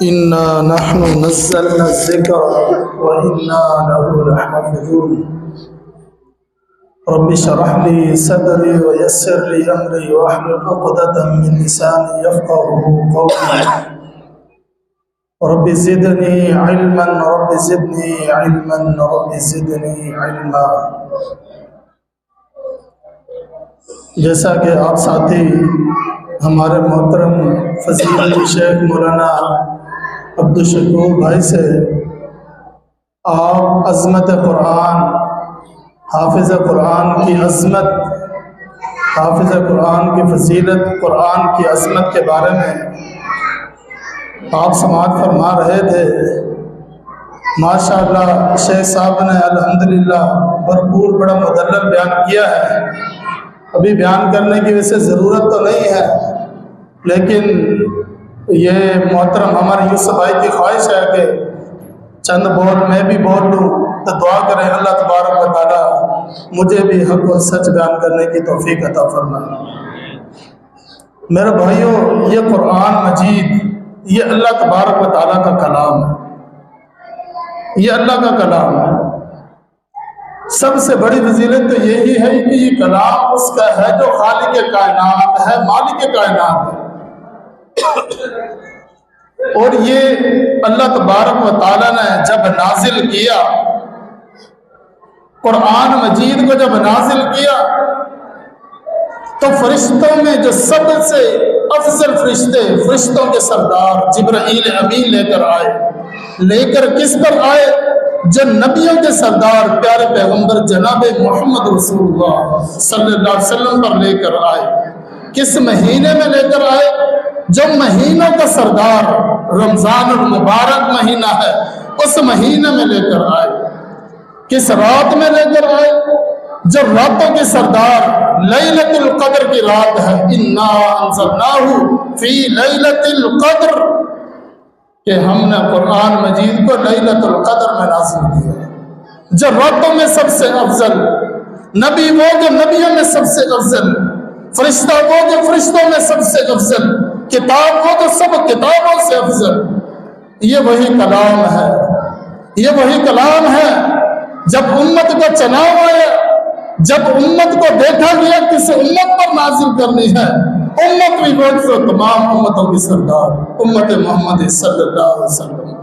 إنا نحن نزلنا الذكر وإنا له لحافظون رب اشرح لي صدري ويسر لي أمري واحلل عقدة من لساني يفقهوا قولي رب زدني علما رب زدني علما رب زدني علما۔ جیسا کہ آپ ساتھی ہمارے محترم فضیلت شیخ مولانا عبدالشکور بھائی سے آپ عظمت قرآن، حافظ قرآن کی عظمت، حافظ قرآن کی فضیلت، قرآن کی عظمت کے بارے میں آپ سماعت فرما رہے تھے۔ ماشاءاللہ شیخ صاحب نے الحمدللہ بھرپور بڑا مدلل بیان کیا ہے۔ ابھی بیان کرنے کی ویسے ضرورت تو نہیں ہے، لیکن یہ محترم ہمارے یوسف بھائی کی خواہش ہے کہ چند بول میں بھی بول لوں، تو دعا کریں اللہ تبارک و تعالی مجھے بھی حق و سچ بیان کرنے کی توفیق عطا فرمائے۔ میرے بھائیوں، یہ قرآن مجید یہ اللہ تبارک و تعالی کا کلام ہے، یہ اللہ کا کلام ہے۔ سب سے بڑی فضیلت تو یہی ہے کہ یہ کلام اس کا ہے جو خالق کائنات ہے، مالک کائنات ہے، اور یہ اللہ تبارک و تعالی نے جب نازل کیا قرآن مجید کو، جب نازل کیا تو فرشتوں میں جو سب سے افضل فرشتوں کے سردار جبرائیل امین لے کر آئے، لے کر کس پر آئے؟ جو نبیوں کے سردار پیارے پیغمبر جناب محمد رسول اللہ صلی اللہ علیہ وسلم پر لے کر آئے۔ کس مہینے میں لے کر آئے؟ جو مہینوں کا سردار رمضان المبارک مہینہ ہے، اس مہینے میں لے کر آئے۔ کس رات میں لے کر آئے؟ جو راتوں کے سردار لیلۃ القدر کی رات ہے، انا انزلناہ فی لیلۃ القدر، کہ ہم نے قرآن مجید کو لیلۃ القدر میں نازل کیا۔ جو راتوں میں سب سے افضل، نبی وہ جو نبیوں میں سب سے افضل، فرشتہ وہ جو فرشتوں میں سب سے افضل، کتاب وہ جو سب کتابوں سے افضل۔ یہ وہی کلام ہے، یہ وہی کلام ہے۔ جب امت کا چناؤ آیا، جب امت کو دیکھا گیا کس امت پر نازل کرنی ہے، امت بھی وہ تمام امتوں کی سردار امت محمد صلی اللہ علیہ وسلم۔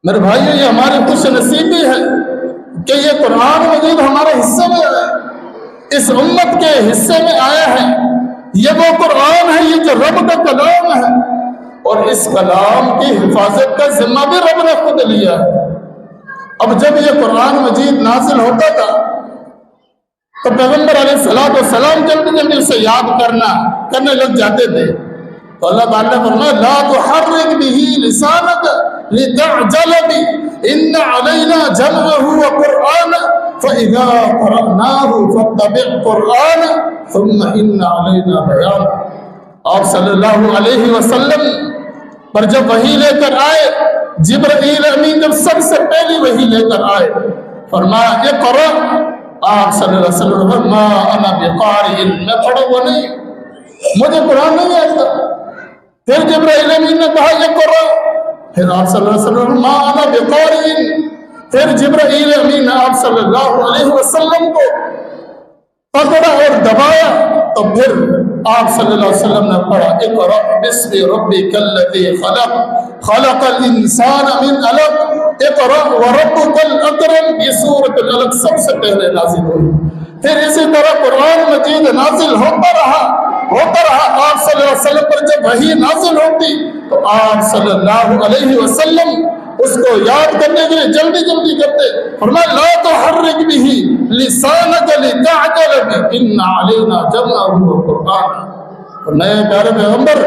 میرے بھائیو، یہ ہماری خوش نصیبی ہے کہ یہ قرآن مجید ہمارے حصے میں آیا، اس امت کے حصے میں آیا ہے۔ یہ وہ قرآن ہے، یہ جو رب کا کلام ہے، اور اس کلام کی حفاظت کا ذمہ بھی رب نے خود لیا ہے۔ اب جب یہ قرآن مجید نازل ہوتا تھا تو پیغمبر علیہ السلام جلدی جلدی اسے یاد کرنے لگ جاتے تھے، تو اللہ تعالیٰ نے فرمایا لا تحرک به لسانک لتعجل به ان علینا جمعه وقرآنه فاذا قرأناه فاتبع قرآنه ثم ان علینا بیانه۔ آپ صلی اللہ علیہ وسلم پر جب وحی لے کر آئے، جبرائیل امین جب سب سے پہلی وحی لے کر آئے، فرمایا اقرأ۔ آپ صلی اللہ علیہ وسلم ما انا بقارئ، میں پڑھا ہوا نہیں، مجھے قرآن نہیں آتا۔ پھر جبرائیل امین نے کہا اقرأ، پھر آپ صلی اللہ علیہ وسلم ما انا بقارئ، پھر جبرائیل امین نے آپ صلی اللہ علیہ وسلم کو پکڑا اور دبایا، تو پھر آپ صلی اللہ علیہ وسلم نے پڑھا اقرأ باسم ربک الذی خلق خلق الانسان من علق اقرأ وربک الاکرم۔ یہ سورۃ العلق سب سے پہلے نازل ہوئی، پھر اسی طرح قرآن مجید نازل ہوتا رہا۔ آپ صلی اللہ علیہ وسلم پر جب وحی نازل ہوتی تو آپ صلی اللہ علیہ وسلم اس کو یاد کرنے کے لیے جلدی جلدی کرتے، فرمایا لا تحرک به لسانک لتعجل به ان علینا جمعه وقرآنه۔ نئے پیارے پیغمبر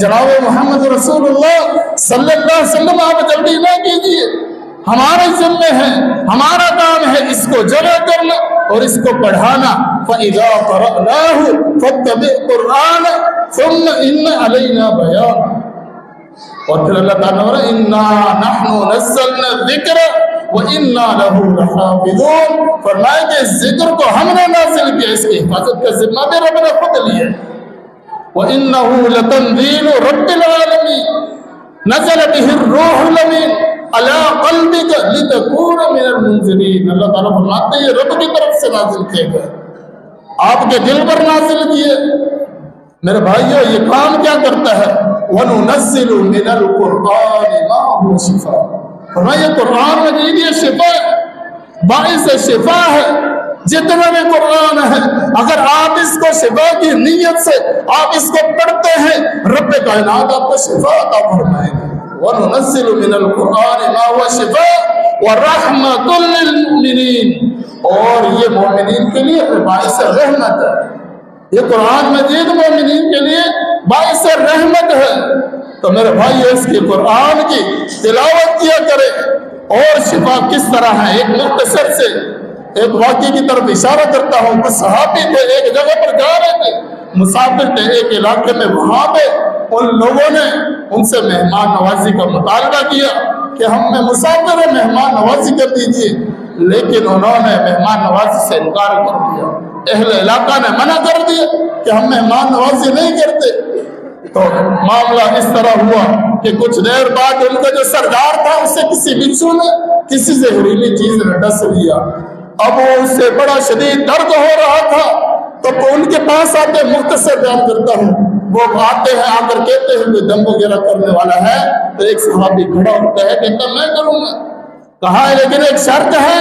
جناب محمد رسول اللہ صلی اللہ علیہ وسلم، آپ جلدی نہ کیجیے، ہمارے ذمہ ہے، ہمارا کام ہے اس کو جمع کرنا اور اس کو پڑھانا. فَإِذَا قَرَأْنَاهُ فَاتَّبِعْ قُرْآنَهُ ثُمَّ إِنَّ عَلَيْنَا بَيَانَهُ. اور پھر اللہ تعالیٰ نے اِنَّا نَحْنُ نَزَّلْنَا الذِّكْرَ وَإِنَّا لَهُ لَحَافِظُونَ. فرمایا کہ اس ذکر کو ہم نے نازل کیا، اس کی حفاظت کا ذمہ بھی رب نے خود لیا. وَإِنَّهُ لَتَنزِيلُ رَبِّ الْعَالَمِينَ نَزَلَ بِهِ الرُّوحُ الْأَمِينُ عَلَىٰ قَلْبِكَ لِتَكُونَ مِنَ الْمُنذِرِينَ. اللہ تعالیٰ فرماتے ہیں یہ رب کی طرف سے نازل کیے گئے، آپ کے دل پر نازل کیے. میرے بھائیو یہ کام کیا کرتا ہے؟ وَنُنَزِّلُ مِنَ الْقُرْآنِ مَا هُوَ شِفَاءٌ. فرمایا قرآن مجید یہ شفا ہے، باعث شفا ہے. جتنا بھی قرآن ہے اگر آپ اس کو شفا کی نیت سے آپ اس کو پڑھتے ہیں، رب کائنات آپ کو شفا عطا فرمائے گا. وَنُنَزِّلُ مِنَ الْقُرْآنِ مَا هُوَ شِفَاءٌ وَرَحْمَةٌ لِّلْمُؤْمِنِينَ. اور یہ مومنین کے لیے باعث رحمت ہے. یہ قرآن مجید مومنین کے لیے باعث رحمت ہے. تو میرے بھائی اس کی قرآن کی تلاوت کیا کرے. اور شفا کس طرح ہے؟ ایک مختصر سے ایک واقعے کی طرف اشارہ کرتا ہوں. کچھ صحابی تھے، ایک جگہ پر جا رہے تھے، مسافر تھے ایک علاقے میں. وہاں پہ ان لوگوں نے ان سے مہمان نوازی کا مطالبہ کیا کہ ہم میں مسافر ہیں، مہمان نوازی کر دیجیے. لیکن انہوں نے مہمان نوازی سے انکار کر دیا. اہل علاقہ نے منع کر دیا کہ ہم مہمان نوازی نہیں کرتے. تو معاملہ اس طرح ہوا کہ کچھ دیر بعد ان کا جو سردار تھا اسے کسی بچھو نے کسی زہریلی چیز نے ڈس لیا. اب وہ اس سے بڑا شدید درد ہو رہا تھا. تو ان کے پاس آتے، مختصر بیان کرتا ہوں، وہ آتے ہیں، آ کر کہتے ہیں کوئی دم وغیرہ کرنے والا ہے. تو ایک صحابی کھڑا ہوتا ہے، کہتا میں کروں گا. کہا ہے لیکن ایک شرط ہے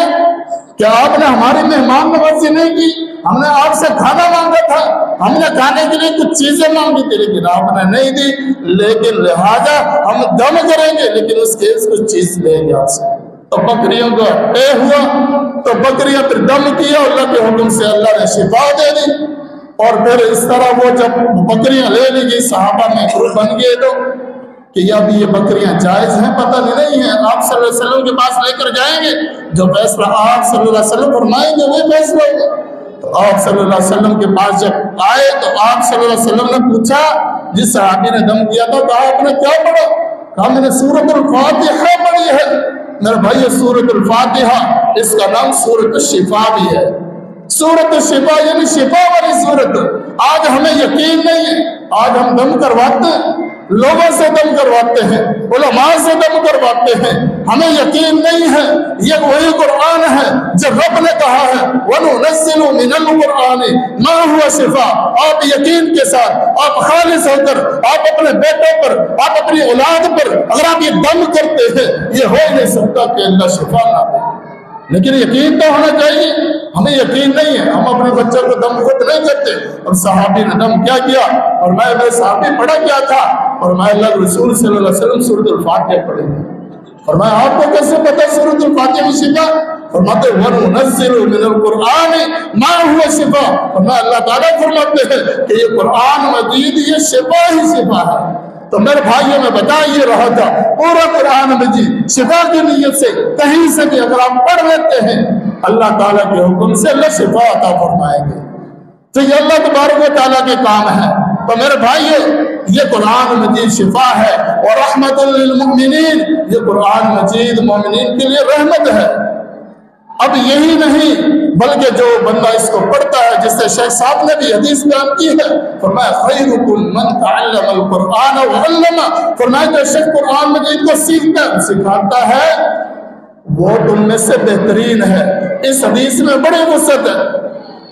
کہ آپ نے ہماری مہمان نوازی نہیں کی. ہم نے آپ سے کھانا مانگا تھا، ہم نے کھانے کے لیے کچھ چیزیں مانگی تھی لیکن آپ نے نہیں دی. لیکن لہذا ہم دم کریں گے لیکن اس کے کچھ چیز لیں گے آپ سے. تو بکریوں کا طے ہوا. تو بکریاں پھر دم کیا، اللہ کے حکم سے اللہ نے شفا دے دی. اور پھر اس طرح وہ جب بکریاں لے لی گئی، صحابہ میں گروپ بن گئے تو کہ اب یہ بکریاں جائز ہیں پتہ نہیں ہے. آپ صلی اللہ علیہ وسلم کے پاس لے کر جائیں گے، جو فیصلہ آپ صلی اللہ علیہ وسلم فرمائیں گے وہی فیصلہ ہوگا. تو آپ صلی اللہ علیہ وسلم کے پاس جب آئے تو آپ صلی اللہ علیہ وسلم نے پوچھا، جس صحابی نے دم کیا تھا، کہا آپ نے کیا پڑھا؟ کہا میں نے سورۃ الفاتحہ پڑھی ہے. میرے بھائی سورۃ الفاتحہ اس کا نام سورۃ الشفا بھی ہے. سورۃ الشفا یعنی شفا والی سورت. آج ہمیں یقین نہیں ہے، آج ہم دم کرواتے ہیں، لوگوں سے دم کرواتے ہیں، علماء سے دم کرواتے ہیں. ہمیں یقین نہیں ہے یہ وہی قرآن ہے جو رب نے کہا ہے وَنُنَزِّلُ مِنَ الْقُرْآنِ مَا هُوَ شِفَاءٌ. آپ یقین کے ساتھ، آپ خالص ہو کر، آپ اپنے بیٹوں پر، آپ اپنی اولاد پر اگر آپ یہ دم کرتے ہیں، یہ ہو نہیں سکتا کہ اللہ شفا نہ دے. لیکن یقین تو ہونا چاہیے. ہمیں یقین نہیں ہے، ہم اپنے بچوں کو دم خود نہیں کرتے. اور صحابی نے دم کیا کیا؟ اور میں صحابی پڑھا کیا تھا؟ اور میں اللہ رسول صلی اللہ علیہ وسلم سورۃ الفاتحہ پڑھے گا. اور میں آپ کو کیسے پتا سورۃ الفاتحہ میں شفا؟ فرماتے وَنُنَزِّلُ مِنَ الْقُرْآنِ مَا هُوَ شِفَاءٌ. اور اللہ تعالیٰ فرماتے ہیں کہ یہ قرآن مجید یہ شفا ہی شفا ہے. تو میرے بھائیوں میں بتا یہ رہا تھا پورا قرآن مجید شفا کی نیت سے کہیں سے بھی اگر آپ پڑھ لیتے ہیں اللہ تعالیٰ کے حکم سے اللہ شفا عطا فرمائیں گے. تو یہ اللہ تبارک و تعالیٰ کے کام ہے. تو میرے بھائیوں یہ قرآن مجید شفا ہے اور رحمت للمؤمنین. یہ قرآن مجید مومنین کے لیے رحمت ہے. اب یہی نہیں بلکہ جو بندہ اس کو پڑھتا ہے، جس سے شیخ صاحب نے بھی حدیث بیان کی ہے، فرمایا خیرکم من تعلم القرآن وعلمہ. فرمایا جو شخص قرآن مجید کو سیکھتا ہے، سکھاتا ہے، وہ تم میں سے بہترین ہے. اس حدیث میں بڑی وسعت ہے.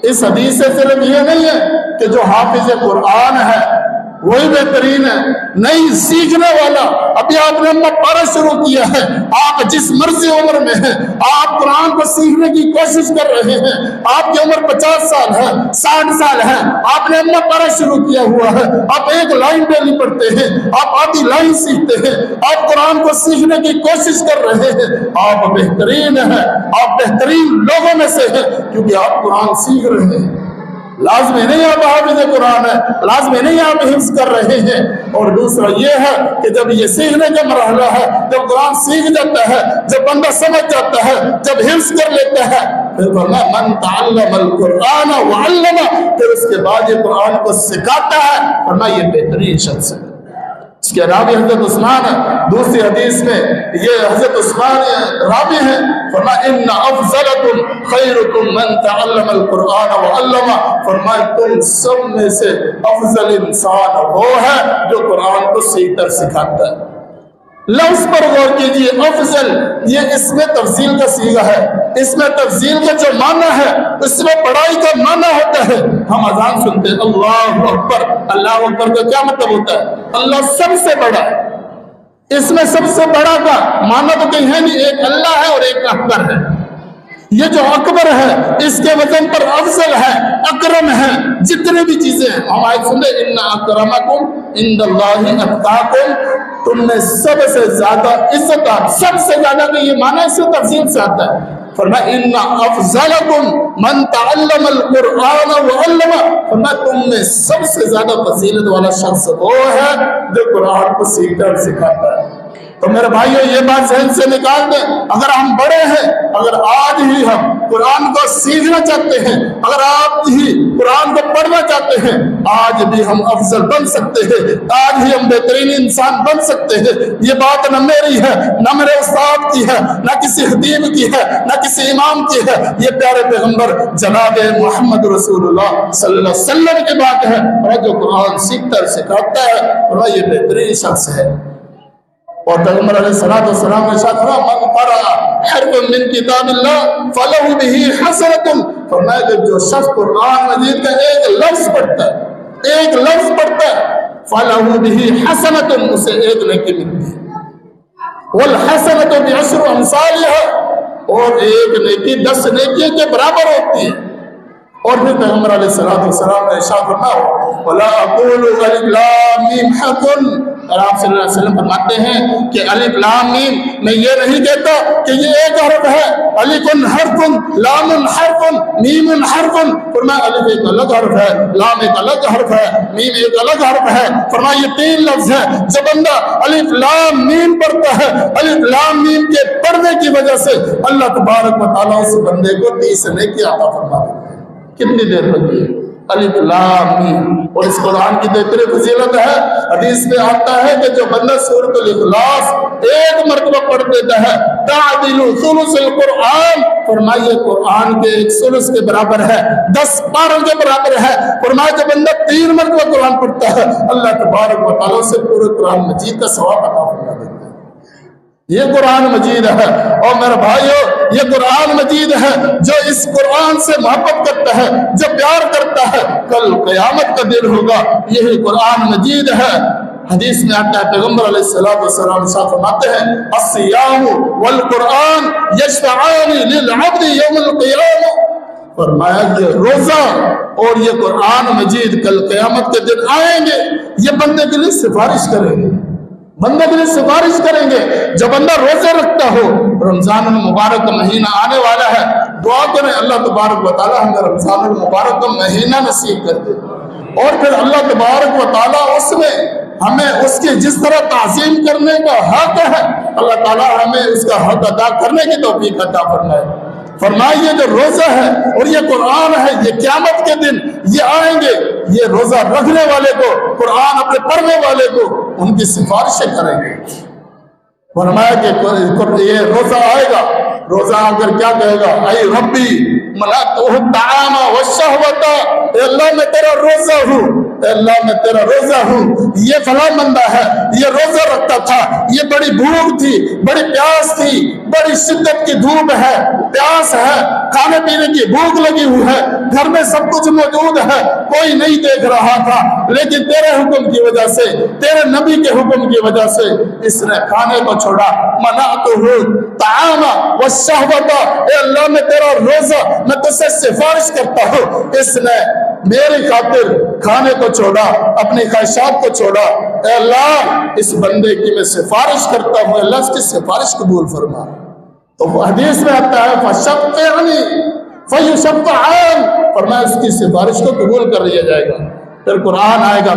اس حدیث سے صرف یہ نہیں ہے کہ جو حافظ قرآن ہے وہی بہترین ہے، نہیں، سیکھنے والا. ابھی آپ نے اپنا پڑھنا شروع کیا ہے، آپ جس مرضی عمر میں ہیں، آپ قرآن کو سیکھنے کی کوشش کر رہے ہیں. آپ کی عمر 50 سال ہے، 60 سال ہے، آپ نے اپنا پڑھنا شروع کیا ہوا ہے. آپ ایک لائن ڈیلی پڑھتے ہیں، آپ آدھی لائن سیکھتے ہیں، آپ قرآن کو سیکھنے کی کوشش کر رہے ہیں. آپ بہترین ہیں، آپ بہترین لوگوں میں سے ہیں کیونکہ آپ قرآن سیکھ رہے ہیں. لازمی نہیں آپ حافظ قرآن ہے، لازمی نہیں آپ حفظ کر رہے ہیں. اور دوسرا یہ ہے کہ جب یہ سیکھنے کا مرحلہ ہے، جب قرآن سیکھ جاتا ہے، جب بندہ سمجھ جاتا ہے، جب حفظ کر لیتا ہے، پھر فرمایا من تعلم القرآن وعلم، پھر اس کے بعد یہ قرآن کو سکھاتا ہے، فرمایا یہ بہترین شخص ہے۔ اس کے راوی حضرت عثمان ہے، دوسری حدیث میں یہ حضرت عثمان راوی ہیں، فرمایا ان افضلکم خیرکم من تعلم القرآن وعلم، فرمایا تم سب میں سے افضل انسان وہ ہے جو قرآن کو صحیح طرح سکھاتا ہے۔ لفظ پر غور کیجئے، افضل، یہ اس میں تفضیل کا صیغہ ہے، اس میں تفضیل کا جو معنی ہے اس میں بڑائی کا معنی ہوتا ہے۔ ہم اذان سنتے ہیں اللہ اکبر، اللہ اکبر کا کیا مطلب ہوتا ہے؟ اللہ سب سے بڑا ہے۔ اس میں سب سے بڑا کا معنی تو کہیں ہے نہیں، ایک اللہ ہے اور ایک اکبر ہے۔ یہ جو اکبر ہے اس کے وزن پر افضل ہے، اکرم ہے، جتنے بھی چیزیں ہیں ہم آئے سنتے ان اکرمکم عند اللہ اتقاکم، تم میں سب سے زیادہ عزت، سب سے زیادہ کا یہ معنی اس سے تفصیل سے آتا ہے۔ فرمایا ان افضلکم من تعلم القرآن وعلم، فرمایا تم میں سب سے زیادہ فضیلت والا شخص وہ ہے جو قرآن کو سیکھتا اور سکھاتا ہے۔ تو میرے بھائیو یہ بات ذہن سے نکال دیں، اگر ہم بڑے ہیں، اگر آج ہی ہم قرآن کو سیکھنا چاہتے ہیں، اگر آپ ہی قرآن کو پڑھنا چاہتے ہیں، آج بھی ہم افضل بن سکتے ہیں، آج ہی ہم بہترین انسان بن سکتے ہیں۔ یہ بات نہ میری ہے، نہ میرے استاد کی ہے، نہ کسی خطیب کی ہے، نہ کسی امام کی ہے، یہ پیارے پیغمبر جناب محمد رسول اللہ صلی اللہ علیہ وسلم کی بات ہے۔ اور جو قرآن سیکھتا اور سکھاتا ہے اور یہ بہترین شخص ہے۔ اور پیغمبر علیہ السلام نے ارشاد فرمایا من قرأ حرفا من کتاب اللہ فلہ بہ حسنۃ، فرمایا کہ جو شخص قرآن مجید کا ایک لفظ پڑھتا ہے، ایک لفظ پڑھتا ہے، فلہ بہ حسنۃ، اسے ایک نیکی ملتی ہے، والحسنۃ بعشر امثالھا، اور ایک نیکی 10 نیکیوں کے برابر ہوتی ہے۔ اور پھر پیغمبر علیہ السلام نے ارشاد فرمایا وَلَا أَقُولُ أَلِف لام میم حق، اور آپ صلی اللہ علیہ وسلم فرماتے ہیں کہ الف لام میم، میں یہ نہیں کہتا کہ یہ ایک حرف ہے، الف حرف، لام حرف، میم حرف، فرمایا الف ایک الگ حرف ہے، لام ایک الگ حرف ہے، میم ایک الگ حرف ہے، فرمایا یہ 3 لفظ ہے۔ جب بندہ الف لام میم پڑھتا ہے، الف لام میم کے پڑھنے کی وجہ سے اللہ تبارک و تعالیٰ اس بندے کو 30 نیکی عطا فرما دیتا ہے۔ کتنی دیر لگی ہے؟ الف لام میم۔ اور اس قرآن کی اتنی فضیلت ہے، حدیث میں آتا ہے کہ جو بندہ سورۃ الاخلاص ایک مرتبہ پڑھ دیتا ہے تعدل ثلث القرآن، فرمائیے قرآن کے 1 ثلث کے برابر ہے، 10 پاروں کے برابر ہے۔ فرمایا جو بندہ 3 مرتبہ قرآن پڑھتا ہے اللہ تبارک و تعالیٰ سے پورے قرآن مجید کا ثواب عطا فرما دیتا ہے۔ یہ قرآن مجید ہے، اور میرے بھائیو یہ قرآن مجید ہے جو اس قرآن سے محبت کرتا ہے، جو پیار کرتا ہے، کل قیامت کا دن ہوگا، یہی قرآن مجید ہے۔ حدیث میں آتا ہے پیغمبر علیہ السلام ارشاد فرماتے ہیں الصیام والقرآن یشفعان للعبد یوم القیامہ، فرمایا کہ روزہ اور یہ قرآن مجید کل قیامت کے دن آئیں گے، یہ بندے کے لیے سفارش کریں گے، بندے کے لیے سفارش کریں گے۔ جب بندہ روزے رکھتا ہو، رمضان المبارک کا مہینہ آنے والا ہے، دعا کریں اللہ تبارک و تعالیٰ ہمیں رمضان المبارک کا مہینہ نصیب کر دے، اور پھر اللہ تبارک و تعالیٰ اس میں ہمیں اس کی جس طرح تعظیم کرنے کا حق ہے، اللہ تعالیٰ ہمیں اس کا حق ادا کرنے کی توفیق عطا فرمائے۔ فرمائیے جو روزہ ہے اور یہ قرآن ہے، یہ قیامت کے دن یہ آئیں گے، یہ روزہ رکھنے والے کو، قرآن اپنے پڑھنے والے کو ان کی سفارشیں کریں گے۔ فرمایا کہ یہ روزہ آئے گا، روزہ آ کر کیا کہے گا اے ربی ملأتہ الطعام والشہوۃ، اے اللہ میں تیرا روزہ ہوں، اے اللہ میں تیرا روزہ ہوں۔ یہ فلاں بندہ ہے، یہ روزہ رکھتا تھا، یہ بڑی بھوک تھی، بڑی پیاس تھی، بڑی شدت کی دھوپ ہے، پیاس ہے، کھانے پینے کی بھوک لگی ہوئی ہے، گھر میں سب کچھ موجود ہے، کوئی نہیں دیکھ رہا تھا، لیکن تیرے حکم کی وجہ سے، تیرے نبی کے حکم کی وجہ سے اس نے کھانے کو چھوڑا۔ منعتہ الطعام والشہوۃ، اے اللہ میں تیرا روزہ، میں تجھ سے سفارش کرتا ہوں، اس نے میری خاطر کھانے کو چھوڑا، اپنی خواہشات کو چھوڑا۔ اے اللہ اس بندے کی میں سفارش کرتا ہوں، اللہ اس کی سفارش قبول فرما۔ تو حدیث میں آتا ہے فشفعنی فیشفعان، فرمایا اس کی سفارش کو قبول کر لیا جائے گا۔ پھر قرآن آئے گا،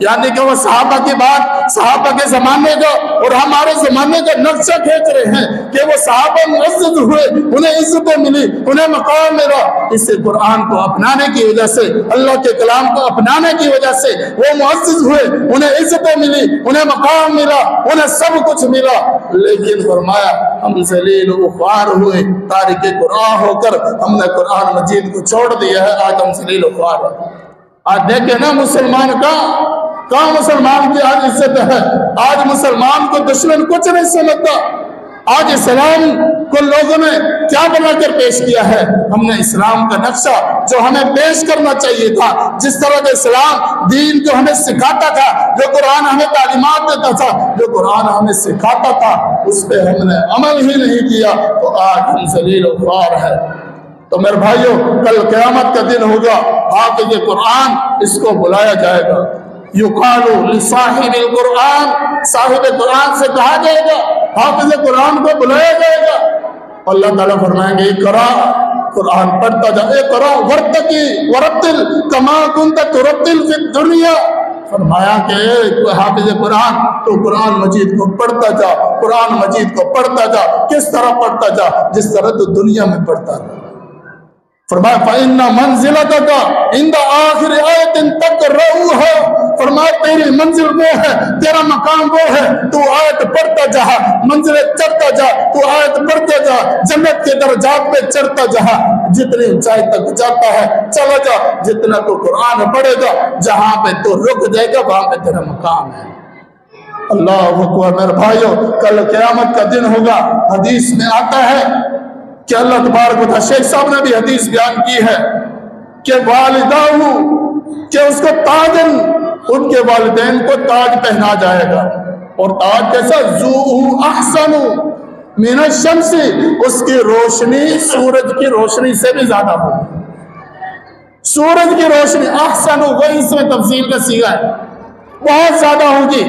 یعنی کہ وہ صحابہ کی بات، صحابہ کے زمانے کا اور ہمارے زمانے کا نقشہ کھینچ رہے ہیں کہ وہ صحابہ معزز ہوئے، انہیں عزتیں ملی، انہیں مقام ملا، اس سے قرآن کو اپنانے کی وجہ سے، اللہ کے کلام کو اپنانے کی وجہ سے وہ معزز ہوئے، انہیں عزتیں ملی، انہیں مقام ملا، انہیں سب کچھ ملا۔ لیکن فرمایا ہم ذلیل و خوار ہوئے، تارک قرآن ہو کر ہم نے قرآن مجید کو چھوڑ دیا ہے، آج ہم ذلیل و خوار ہیں۔ آج دیکھیں نا مسلمان کہاں مسلمان کی آج عزت ہے؟ آج مسلمان کو دشمن کچھ نہیں سمجھتا۔ آج اسلام کو لوگوں نے کیا بنا کر پیش کیا ہے؟ ہم نے اسلام کا نقشہ جو ہمیں پیش کرنا چاہیے تھا، جس طرح کا اسلام دین جو ہمیں سکھاتا تھا، جو قرآن ہمیں تعلیمات دیتا تھا، جو قرآن ہمیں سکھاتا تھا، اس پہ ہم نے عمل ہی نہیں کیا، تو آج ہم ذلیل و خوار ہیں۔ تو میرے بھائیوں، کل قیامت کا دن ہوگا، حافظ قرآن اس کو بلایا جائے گا، یقال لصاحب القرآن، صاحب قرآن سے کہا جائے گا، حافظ قرآن کو بلایا جائے گا۔ اللہ تعالیٰ فرمائیں گے اقرا، قرآن پڑھتا جا، اقرا ورتقی ورتل کما کنت ترتل فی الدنیا۔ فرمایا کہ حافظ قرآن تو قرآن مجید کو پڑھتا جا، قرآن مجید کو پڑھتا جا، کس طرح پڑھتا جا؟ جس طرح تو دنیا میں پڑھتا رہا۔ فرمایا فَإِنَّ مَنزِلَتَكَ عِنْدَ آخِرِ آیَةٍ تَقْرَؤُهَا، فرمایا تیری منزل وہ ہے، تیرا مقام وہ ہے، تو آیت پڑھتا جا، منزل چڑھتا جا، تو آیت پڑھتا جا، جنت کے درجات پہ چڑھتا جا، جتنی اونچائی تک جاتا ہے چلا جا، جتنا تو قرآن پڑھے گا، جہاں پہ تو رک جائے گا وہاں پہ تیرا مقام ہے۔ اللہ اکبر۔ میرے بھائیوں، کل قیامت کا دن ہوگا، حدیث میں آتا ہے کہ اللہ تبارک و تعالیٰ، شیخ صاحب نے بھی حدیث بیان کی ہے کہ والدہ کہ اس کو تاجن، ان کے والدین کو تاج پہنا جائے گا، اور تاج کیسا؟ ذو احسن من الشمس، اس کی روشنی سورج کی روشنی سے بھی زیادہ ہوگی، سورج کی روشنی احسن، وہی اس میں تفصیل کا صیغہ ہے، بہت زیادہ ہوگی،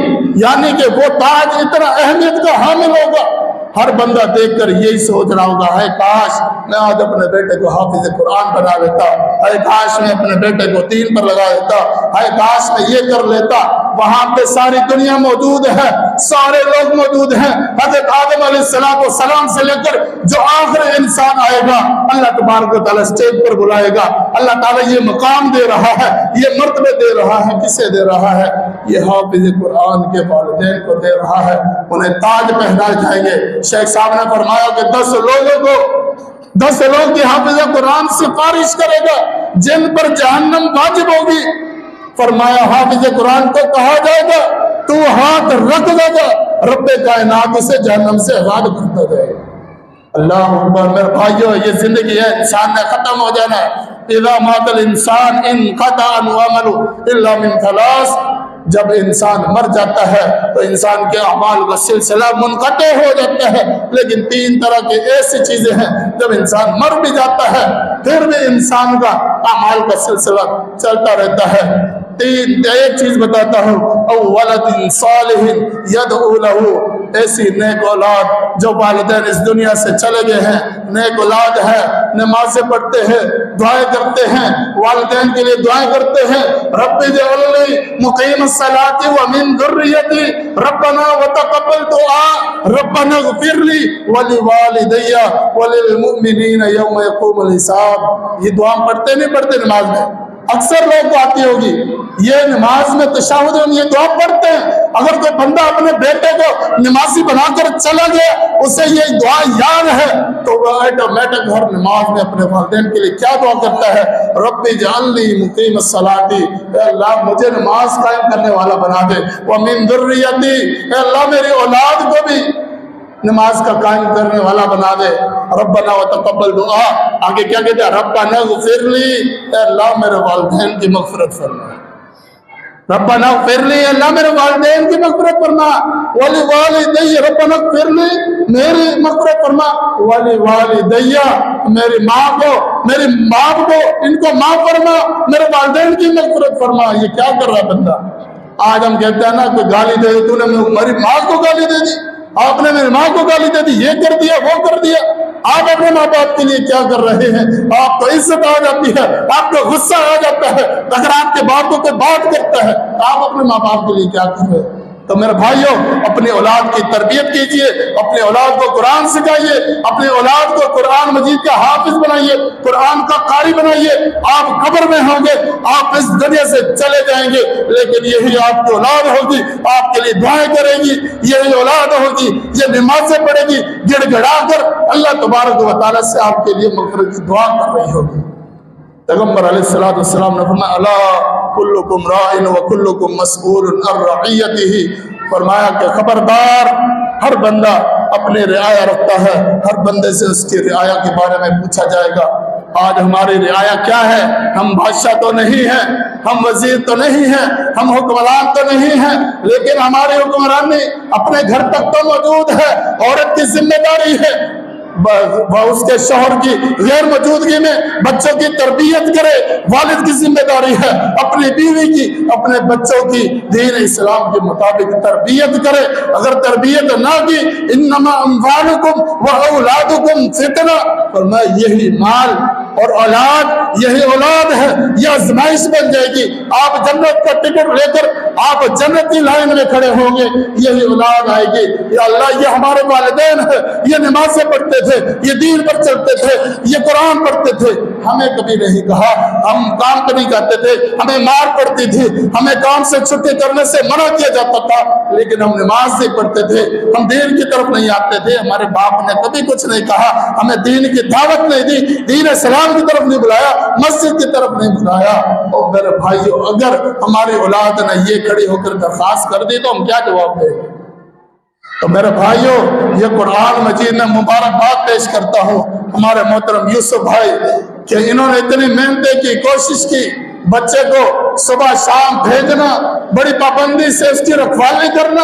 یعنی کہ وہ تاج اتنا اہمیت کا حامل ہوگا۔ ہر بندہ دیکھ کر یہی سوچ رہا ہوگا، ہے کاش میں آج اپنے بیٹے کو حافظ قرآن بنا لیتا، ہے کاش میں اپنے بیٹے کو دین پر لگا دیتا، ہے کاش میں یہ کر لیتا۔ وہاں پہ ساری دنیا موجود ہے، سارے لوگ موجود ہیں، حضرت آدم علیہ السلام سے لے کر جو آخر انسان آئے گا، اللہ تبارک و تعالیٰ اسٹیج پر بلائے گا، اللہ تعالیٰ یہ مقام دے رہا ہے، یہ مرتبے دے رہا ہے، کسے دے رہا ہے؟ یہ حافظ قرآن کے والدین کو دے رہا ہے، انہیں تاج پہنائے جائیں گے۔ شیخ صاحب نے فرمایا کہ 10 لوگ کی حافظ قرآن سفارش کرے گا جن پر جہنم واجب ہوگی۔ فرمایا حافظ قرآن کو کہا جائے گا تو ہاتھ رکھ دے گا، رب کائنات اسے جہنم سے آزاد کرتا جائے گا۔ اللہ اکبر۔ میرے بھائیو، یہ زندگی ہے، انسان نے ختم ہو جانا ہے۔ اذا مات الانسان انقطع عمله الا من ثلاث، جب انسان مر جاتا ہے تو انسان کے اعمال کا سلسلہ منقطع ہو جاتا ہے، لیکن 3 طرح کی ایسی چیزیں ہیں، جب انسان مر بھی جاتا ہے پھر بھی انسان کا اعمال کا سلسلہ چلتا رہتا ہے۔ ایک چیز بتاتا ہوں، او ولد صالح یدعو لہ، ایسی نیک اولاد جو والدین اس دنیا سے چلے گئے ہیں، نیک اولاد ہے، نمازیں پڑھتے ہیں، دعائیں کرتے ہیں، والدین کے لیے دعائیں کرتے ہیں، رب اجعلنی مقیم الصلاۃ ومن ذریتی ربنا وتقبل دعاء ربنا اغفر لی ولوالدی وللمؤمنین یوم یقوم الحساب۔ یہ دعا پڑھتے نہیں پڑھتے نماز میں؟ اکثر لوگ کو آتی ہوگی، یہ نماز میں تشہد میں یہ دعا پڑھتے ہیں۔ اگر کوئی بندہ اپنے بیٹے کو نمازی بنا کر چلا گیا، اسے یہ دعا یاد ہے، تو وہ آٹومیٹک ہر نماز میں اپنے والدین کے لیے کیا دعا کرتا ہے؟ رب اجعلنی مقیم الصلاۃ، اے اللہ مجھے نماز قائم کرنے والا بنا دے، ومن ذریتی، اے اللہ میری اولاد کو بھی نماز کا قائم کرنے والا بنا دے، ربنا وتقبل دعا۔ آگے کیا کہتے ہیں؟ ربنا اغفر لی، اے اللہ میرے والدین کی مغفرت فرما، ربنا اغفر لی، اللہ میرے والدین کی مغفرت فرما، ولوالدی، ربنا اغفر لی، میری مغفرت فرما، ولوالدی، میری ماں کو، میری باپ کو، ان کو معاف فرما، میرے والدین کی مغفرت فرما۔ یہ کیا کر رہا بندہ؟ آج ہم کہتے ہیں نا کہ گالی دے دی، تو نے میری ماں کو گالی دے دی، آپ نے میری ماں کو گالی دے دی، یہ کر دیا وہ کر دیا۔ آپ اپنے ماں باپ کے لیے کیا کر رہے ہیں؟ آپ کو عزت آ جاتی ہے، آپ کو غصہ آ جاتا ہے اگر آپ کے باپ کو کوئی بات کرتا ہے، آپ اپنے ماں باپ کے لیے کیا کر رہے ہیں؟ تو میرے بھائیوں، اپنی اولاد کی تربیت کیجئے، اپنے اولاد کو قرآن سکھائیے، اپنے اولاد کو قرآن مجید کا حافظ بنائیے، قرآن کا قاری بنائیے۔ آپ قبر میں ہوں گے، آپ اس دنیا سے چلے جائیں گے، لیکن یہی آپ کی اولاد ہوگی، آپ کے لیے دعائیں کرے گی، یہی اولاد ہوگی، یہ نمازیں پڑھے گی، گڑ گڑا کر اللہ تبارک و تعالیٰ سے آپ کے لیے مغفرت کی دعا کر رہی ہوگی۔ پیغمبر علیہ السلام نے فرمایا الا کلکم راعٍ وکلکم مسئول عن رعیتہ، فرمایا کہ خبردار، ہر بندہ اپنے رعایا رکھتا ہے، ہر بندے سے اس کی رعایا کے بارے میں پوچھا جائے گا۔ آج ہماری رعایا کیا ہے؟ ہم بادشاہ تو نہیں ہیں، ہم وزیر تو نہیں ہیں، ہم حکمران تو نہیں ہیں، لیکن ہماری حکمرانی اپنے گھر تک تو موجود ہے۔ عورت کی ذمہ داری ہے وہ اس کے شوہر کی غیر موجودگی میں بچوں کی تربیت کرے، والد کی ذمہ داری ہے اپنی بیوی کی، اپنے بچوں کی دین اسلام کے مطابق تربیت کرے۔ اگر تربیت نہ کی، انما اموالکم واولادکم فتنہ، فرمایا یہی مال اور اولاد، یہی اولاد ہے، یہ آزمائش بن جائے گی۔ آپ جنت کا ٹکٹ لے کر آپ جنت کی لائن میں کھڑے ہوں گے، یہی اولاد آئے گی، یا اللہ یہ ہمارے والدین ہیں، یہ نمازیں پڑھتے تھے، یہ دین پر چلتے تھے، یہ قرآن پڑھتے تھے، ہمیں کبھی نہیں کہا، ہم کام کو نہیں کرتے تھے، ہمیں مار پڑتی تھی، ہمیں کام سے چھٹی کرنے سے منع کیا جاتا تھا، لیکن ہم نماز نہیں پڑھتے تھے، ہم دین کی طرف نہیں آتے تھے، ہمارے باپ نے کبھی کچھ نہیں کہا، ہمیں دین کی دعوت نہیں دی، دین اسلام کی طرف نہیں بلایا، مسجد کی طرف نہیں بلایا۔ اور میرے بھائیو، اگر ہماری اولاد نے یہ کھڑی ہو کر درخواست کر دی تو ہم کیا جواب دیں؟ تو میرے بھائیو، یہ قرآن مجید میں مبارکباد پیش کرتا ہوں ہمارے محترم یوسف بھائی کہ انہوں نے اتنی محنتیں کی، کوشش کی، بچے کو صبح شام بھیجنا، بڑی پابندی سے اس کی رکھوالی کرنا،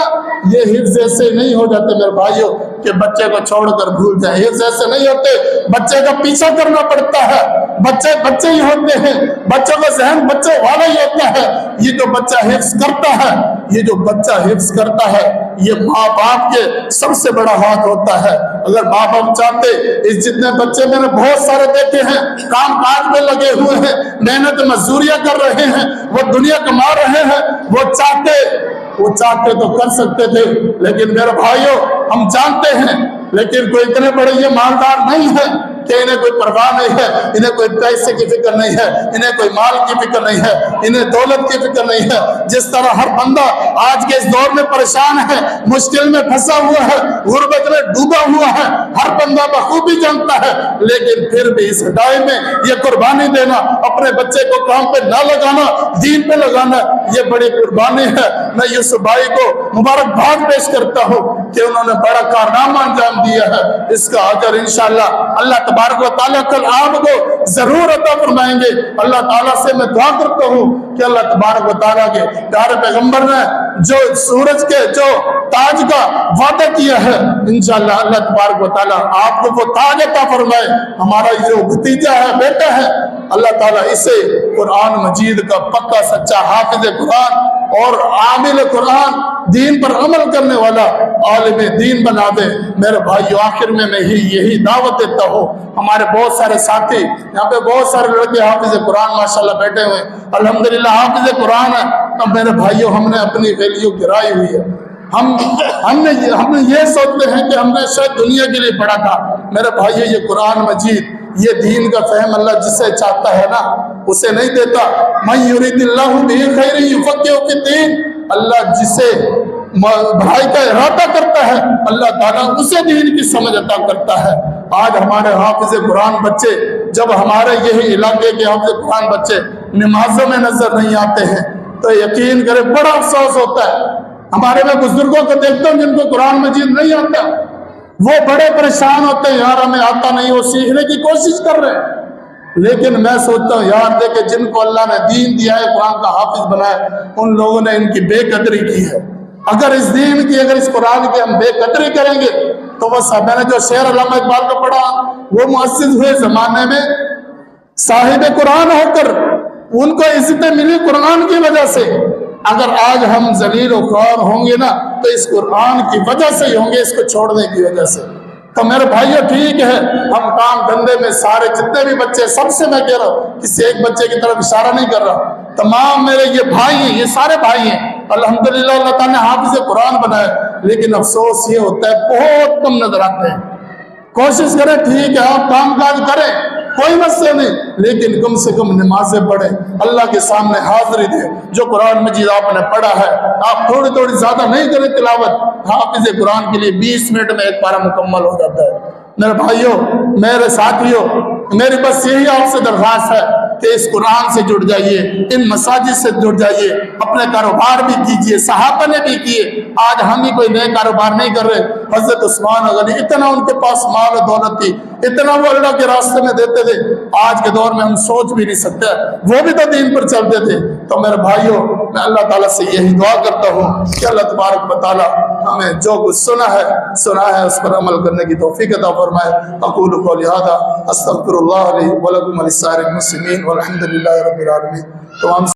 یہ حفظ ایسے نہیں ہو جاتے میرے بھائیوں کہ بچے کو چھوڑ کر بھول جائیں، حفظ ایسے نہیں ہوتے، بچے کا پیچھا کرنا پڑتا ہے، بچے ہی ہوتے ہیں، بچوں کا ذہن بچے والا ہی ہوتا ہے۔ یہ جو بچہ حفظ کرتا ہے، یہ جو بچہ حفظ کرتا ہے، یہ ماں باپ کے سب سے بڑا ہاتھ ہوتا ہے۔ اگر ماں باپ چاہتے، اس جتنے بچے میں نے بہت سارے دیکھے ہیں، کام کاج میں لگے ہوئے ہیں، محنت مزدوریاں کر رہے ہیں، وہ دنیا کما رہے ہیں، وہ چاہتے تو کر سکتے تھے، لیکن میرے بھائیوں ہم جانتے ہیں، لیکن کوئی اتنے بڑے یہ مالدار نہیں ہے کہ انہیں کوئی پرواہ نہیں ہے، انہیں کوئی پیسے کی فکر نہیں ہے، انہیں کوئی مال کی فکر نہیں ہے، انہیں دولت کی فکر نہیں ہے۔ جس طرح ہر بندہ آج کے اس دور میں پریشان ہے، مشکل میں پھنسا ہوا ہے، غربت میں ڈوبا ہوا ہے، ہر بندہ بخوبی جانتا ہے، لیکن پھر بھی اس ٹائم میں یہ قربانی دینا، اپنے بچے کو کام پہ نہ لگانا، دین پہ لگانا، یہ بڑی قربانی ہے۔ میں یوسف بھائی کو مبارکباد پیش کرتا ہوں کہ انہوں نے بڑا کارنامہ انجام دیا ہے، اس کا اجر انشاءاللہ اللہ تبارک و تعالیٰ کل آپ کو ضرور عطا فرمائیں گے۔ اللہ تعالیٰ سے میں دعا کرتا ہوں کہ اللہ تبارک و تعالیٰ کے پیارے پیغمبر نے جو سورج کے جو تاج کا وعدہ کیا ہے، انشاءاللہ اللہ تبارک و تعالیٰ آپ کو وہ تاج عطا فرمائے۔ ہمارا جو بھتیجا ہے، بیٹا ہے، اللہ تعالیٰ اسے قرآن مجید کا پکا سچا حافظ قرآن اور عامل قرآن، دین پر عمل کرنے والا عالم دین بنا دے۔ میرے بھائیو، آخر میں یہی دعوت دیتا ہوں، ہمارے بہت سارے ساتھی یہاں پہ، بہت سارے لڑکے حافظ قرآن ماشاءاللہ بیٹھے ہوئے، الحمدللہ حافظ قرآن ہے۔ اب میرے بھائیو، ہم نے اپنی ویلیو گرائی ہوئی ہے، ہم نے یہ سوچتے ہیں کہ ہم نے شاید دنیا کے لیے پڑھا تھا۔ میرے بھائیو، یہ قرآن مجید، یہ دین کا فہم اللہ جسے چاہتا ہے نا اسے نہیں دیتا۔ من یرید اللہ بہ خیر یفقہہ فی الدین، اللہ جسے بھائی کا ارادہ کرتا ہے، اللہ تعالیٰ اسے دین کی سمجھ عطا کرتا ہے۔ آج ہمارے حافظ قرآن بچے، جب ہمارے یہی علاقے کے حافظ قرآن بچے نمازوں میں نظر نہیں آتے ہیں تو یقین کرے بڑا افسوس ہوتا ہے۔ ہمارے میں بزرگوں کو دیکھتا ہوں جن کو قرآن مجید نہیں آتا، وہ بڑے پریشان ہوتے ہیں، یار ہمیں آتا نہیں، وہ سیکھنے کی کوشش کر رہے ہیں۔ لیکن میں سوچتا ہوں یار دیکھیں، جن کو اللہ نے دین دیا ہے، قرآن کا حافظ بنایا، ان لوگوں نے ان کی بے قدری کی ہے۔ اگر اس دین کی، اگر اس قرآن کی ہم بے قدری کریں گے تو وہ سب، میں نے جو شعر علامہ اقبال کا پڑھا، وہ مؤسس ہوئے زمانے میں صاحب قرآن ہو کر ان کو عزتیں ملی قرآن کی وجہ سے۔ اگر آج ہم ذلیل و خوار ہوں گے نا تو اس قرآن کی وجہ سے ہی ہوں گے، اس کو چھوڑنے کی وجہ سے۔ تو میرے بھائیو ٹھیک ہے، ہم کام دھندے میں سارے جتنے بھی بچے، سب سے میں کہہ رہا ہوں، کسی ایک بچے کی طرف اشارہ نہیں کر رہا، تمام میرے یہ بھائی ہیں، یہ سارے بھائی ہیں، الحمدللہ اللہ تعالیٰ نے حافظ قرآن بنائے، لیکن افسوس یہ ہوتا ہے بہت کم نظر آتے ہیں۔ کوشش کریں، ٹھیک ہے آپ کام کاج کریں، کوئی مسئلہ نہیں، لیکن کم سے کم نمازیں پڑھیں، اللہ کے سامنے حاضری دیں۔ جو قرآن مجید آپ نے پڑھا ہے، آپ تھوڑی تھوڑی زیادہ نہیں کریں تلاوت، حافظ قرآن کے لیے 20 منٹ میں ایک پارہ مکمل ہو جاتا ہے۔ میرے بھائیوں، میرے ساتھیوں، میری بس یہی آپ سے درخواست ہے کہ اس قرآن سے جڑ جائیے، ان مساجد سے جڑ جائیے، اپنے کاروبار بھی کیجئے، صحابہ نے بھی کیے، آج ہم ہی کوئی نئے کاروبار نہیں کر رہے۔ حضرت عثمان غنی اتنا ان کے پاس مال و دولت تھی، اتنا وہ اللہ کے راستے میں دیتے تھے، آج کے دور میں ہم سوچ بھی نہیں سکتے، وہ بھی تو دین پر چلتے تھے۔ تو میرے بھائیوں، میں اللہ تعالیٰ سے یہی دعا کرتا ہوں کہ اللہ تبارک و تعالیٰ ہمیں جو کچھ سنا ہے اس پر عمل کرنے کی توفیق عطا فرمائے۔ اقول قولی ھذا استغفر اللہ لی ولکم ولسائر المسلمین والحمد للہ رب العالمین۔ تمام